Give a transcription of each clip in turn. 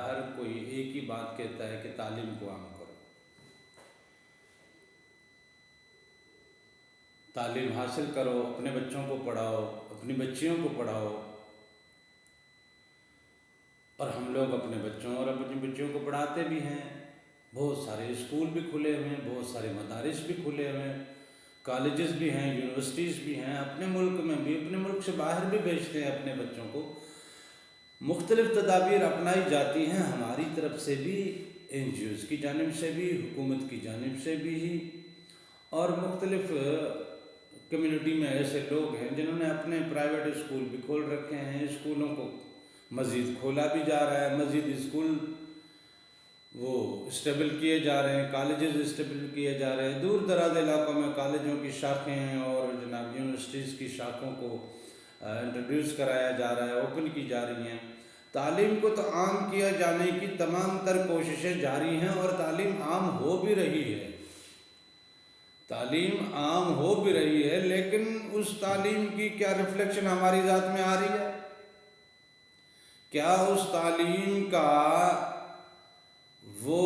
हर कोई एक ही बात कहता है कि तालीम को आम करो, तालीम हासिल करो, अपने बच्चों को पढ़ाओ, अपनी बच्चियों को पढ़ाओ। और हम लोग अपने बच्चों और अपनी बच्चियों को पढ़ाते भी हैं। बहुत सारे स्कूल भी खुले हुए हैं, बहुत सारे मदारिस भी खुले हुए हैं, कॉलेजेस भी हैं, यूनिवर्सिटीज़ भी हैं, अपने मुल्क में भी, अपने मुल्क से बाहर भी भेजते हैं अपने बच्चों को। मुख्तलिफ़ तदाबीर अपनाई जाती हैं हमारी तरफ से भी, NGOs की जानिब से भी, हुकूमत की जानिब से भी ही। और मुख्तलिफ़ कम्युनिटी में ऐसे लोग हैं जिन्होंने अपने प्राइवेट स्कूल भी खोल रखे हैं, स्कूलों को मज़ीद खोला भी जा रहा है, मज़ीद स्कूल वो स्टेबल किए जा रहे हैं, कॉलेजेस स्टेबल किए जा रहे हैं। दूर दराज इलाकों में कॉलेजों की शाखें और जनाब यूनिवर्सिटीज़ की शाखों को इंट्रोड्यूस कराया जा रहा है, ओपन की जा रही हैं। तालीम को तो आम किया जाने की तमाम तर कोशिशें जारी हैं और तालीम आम हो भी रही है, तालीम आम हो भी रही है। लेकिन उस तालीम की क्या रिफ्लेक्शन हमारी ज़ात में आ रही है? क्या उस तालीम का वो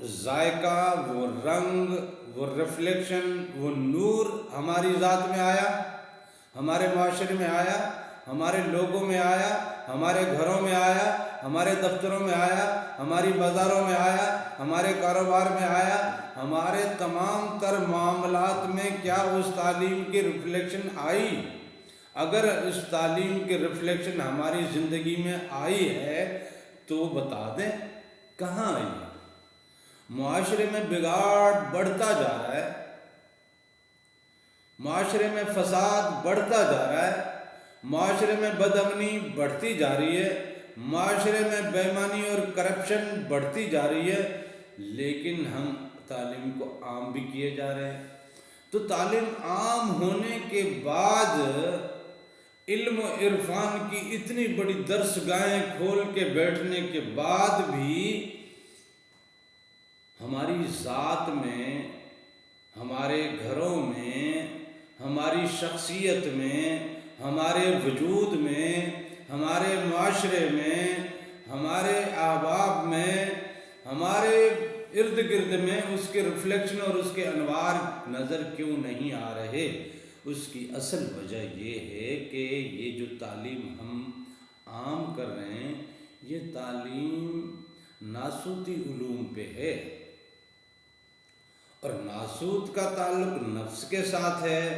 जायका, वो रंग, वो रिफ्लेक्शन, वो नूर हमारी ज़ात में आया, हमारे माशरे में आया, हमारे लोगों में आया, हमारे घरों में आया, हमारे दफ्तरों में आया, हमारी बाज़ारों में आया, हमारे कारोबार में आया, हमारे तमाम तर मामलात में क्या उस तालीम की रिफ्लेक्शन आई? अगर इस तालीम की रिफ्लेक्शन हमारी ज़िंदगी में आई है तो बता दें कहाँ आई है? मुआशरे में बिगाड़ बढ़ता जा रहा है, मुआशरे में फसाद बढ़ता जा रहा है, मुआशरे में बदअमनी बढ़ती जा रही है, मुआशरे में बेईमानी और करप्शन बढ़ती जा रही है, लेकिन हम तालीम को आम भी किए जा रहे हैं। तो तालीम आम होने के बाद इल्म इरफान की इतनी बड़ी दरसगाहें खोल के बैठने के बाद भी हमारी ज़ात में, हमारे घरों में, हमारी शख्सियत में, हमारे वजूद में, हमारे माशरे में, हमारे अहबाब में, हमारे इर्द गिर्द में उसके रिफ्लेक्शन और उसके अनवार नज़र क्यों नहीं आ रहे? उसकी असल वजह ये है कि ये जो तालीम हम आम कर रहे हैं, ये तालीम नासूती उलूम पे है और नासूत का ताल्लुक़ नफ्स के साथ है।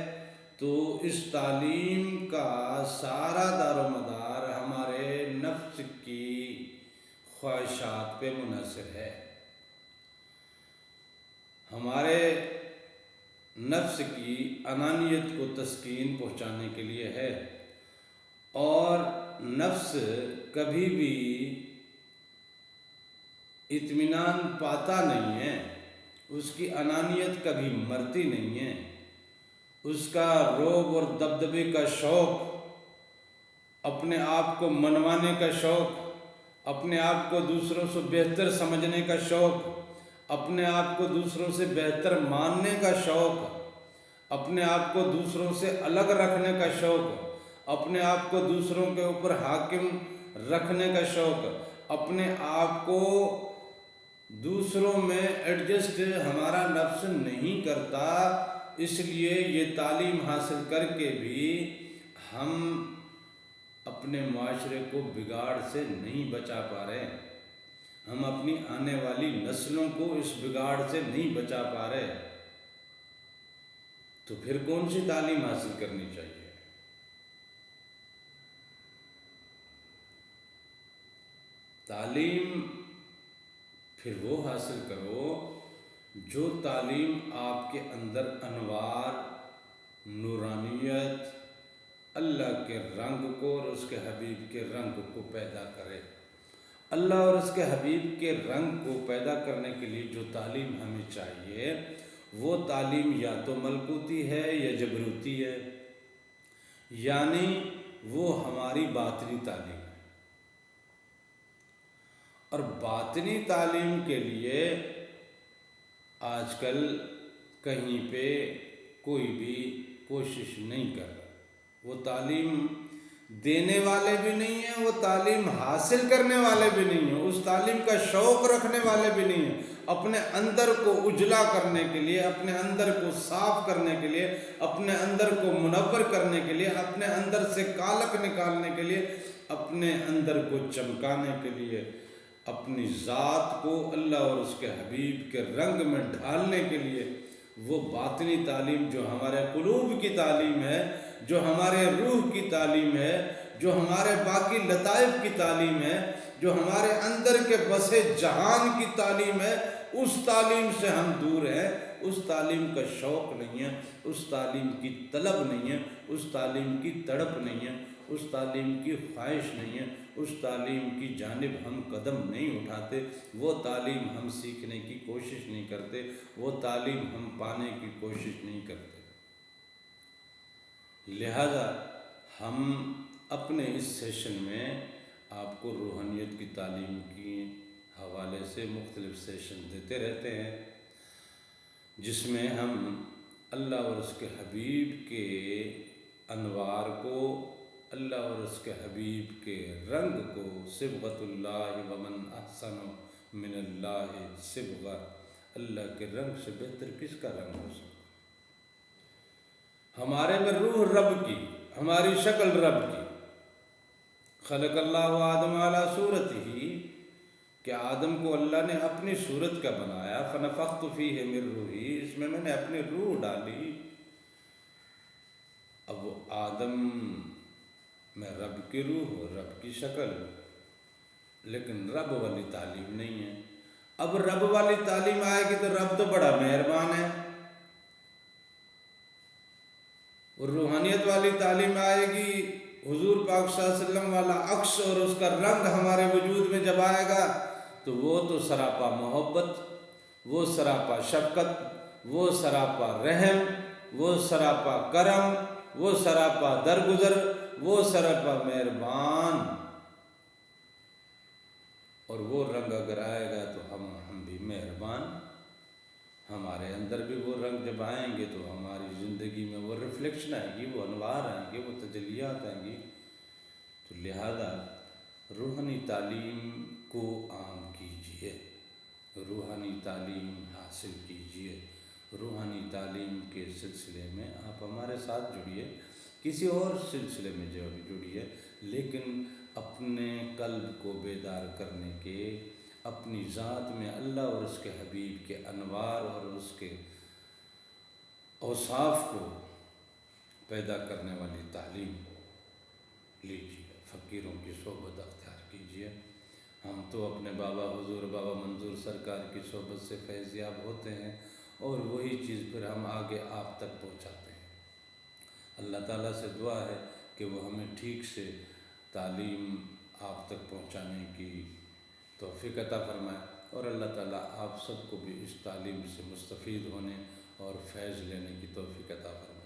तो इस तालीम का सारा दारोमदार हमारे नफ्स की ख्वाहिशात पे मुनहसर है, हमारे नफ्स की अनानियत को तस्कीन पहुँचाने के लिए है। और नफ्स कभी भी इत्मीनान पाता नहीं है, उसकी अनानियत कभी मरती नहीं है, उसका रोब और दबदबे का शौक़, अपने आप को मनवाने का शौक़, अपने आप को दूसरों से बेहतर समझने का शौक़, अपने आप को दूसरों से बेहतर मानने का शौक़, अपने आप को दूसरों से अलग रखने का शौक़, अपने आप को दूसरों के ऊपर हाकिम रखने का शौक़, अपने आप को दूसरों में एडजस्ट हमारा नफ्स नहीं करता। इसलिए ये तालीम हासिल करके भी हम अपने माशरे को बिगाड़ से नहीं बचा पा रहे, हम अपनी आने वाली नस्लों को इस बिगाड़ से नहीं बचा पा रहे। तो फिर कौन सी तालीम हासिल करनी चाहिए? तालीम फिर वो हासिल करो जो तालीम आपके अंदर अनवार, नूरानियत, अल्लाह के रंग को और उसके हबीब के रंग को पैदा करे। अल्लाह और उसके हबीब के रंग को पैदा करने के लिए जो तालीम हमें चाहिए, वो तालीम या तो मलकूती है या जबरूती है, यानी वो हमारी बातनी तालीम है। और बातनी तालीम के लिए आजकल कहीं पे कोई भी कोशिश नहीं कर रहा। वो तालीम देने वाले भी नहीं हैं, वो तालीम हासिल करने वाले भी नहीं हैं, उस तालीम का शौक़ रखने वाले भी नहीं हैं। अपने अंदर को उजला करने के लिए, अपने अंदर को साफ करने के लिए, अपने अंदर को मुनव्वर करने के लिए, अपने अंदर से कालक निकालने के लिए, अपने अंदर को चमकाने के लिए, अपनी ज़ात को अल्लाह और उसके हबीब के रंग में ढालने के लिए, वो बातिनी तालीम जो हमारे कुलूब की तालीम है, जो हमारे रूह की तालीम है, जो हमारे बाकी लताइफ की तालीम है, जो हमारे अंदर के बसे जहान की तालीम है, उस तालीम से हम दूर हैं। उस तालीम का शौक़ नहीं है, उस तालीम की तलब नहीं है, उस तालीम की तड़प नहीं है, उस तालीम की ख्वाहिश नहीं है, उस तालीम की जानिब हम कदम नहीं उठाते, वो तालीम हम सीखने की कोशिश नहीं करते, वो तालीम हम पाने की कोशिश नहीं करते। लिहाजा हम अपने इस सेशन में आपको रूहानियत की तालीम की हवाले से मुख्तलिफ सेशन देते रहते हैं, जिसमें हम अल्लाह और उसके हबीब के अनवार को, अल्लाह और उसके हबीब के रंग को, सिबगतुल्लाह वमन अहसनु मिनल्लाहि सिबगा, अल्लाह के रंग से बेहतर किसका रंग हो सकता। हमारे में रूह रब की, हमारी शक्ल रब की। खलक़ल्लाहु आदम अला सूरतिही, कि आदम को अल्लाह ने अपनी सूरत का बनाया। फनफ़ख़्तु फ़ीहि मिन रूही, इसमें मैंने अपनी रूह डाली। अब वो आदम में रब की रूह और रब की शक्ल, लेकिन रब वाली तालीम नहीं है। अब रब वाली तालीम आएगी तो रब तो बड़ा मेहरबान है, और रूहानियत वाली तालीम आएगी, हुजूर पाक सल्लल्लाहु अलैहि वसल्लम वाला अक्स और उसका रंग हमारे वजूद में जब आएगा तो वो तो सरापा मोहब्बत, वो सरापा शफ़क़त, वो सरापा रहम, वो सरापा करम, वो सरापा दरगुजर, वो सरापा मेहरबान। और वो रंग अगर आएगा तो हम भी मेहरबान, हमारे अंदर भी वो रंग जब आएंगे तो हमारी ज़िंदगी में वो रिफ्लेक्शन आएगी, वो अनवार आएंगे, वो तजलियात आएंगी। तो लिहाजा रूहानी तालीम को आम कीजिए, रूहानी तालीम हासिल कीजिए, रूहानी तालीम के सिलसिले में आप हमारे साथ जुड़िए, किसी और सिलसिले में जो भी जुड़िए, लेकिन अपने कल्ब को बेदार करने के, अपनी ज़ात में अल्लाह और उसके हबीब के अनवार और उसके औसाफ को पैदा करने वाली तालीम लीजिए, फ़कीरों की सोहबत अख्तियार कीजिए। हम तो अपने बाबा हुजूर बाबा मंजूर सरकार की सोहबत से फैज़याब होते हैं, और वही चीज़ फिर हम आगे आप तक पहुँचाते हैं। अल्लाह ताला से दुआ है कि वो हमें ठीक से तालीम आप तक पहुँचाने की तौफ़ीक़ अता फ़रमाए, और अल्लाह ताला आप सबको भी इस तालीम से मुस्तफ़ीद होने और फैज़ लेने की तौफ़ीक़ अता फ़रमाए।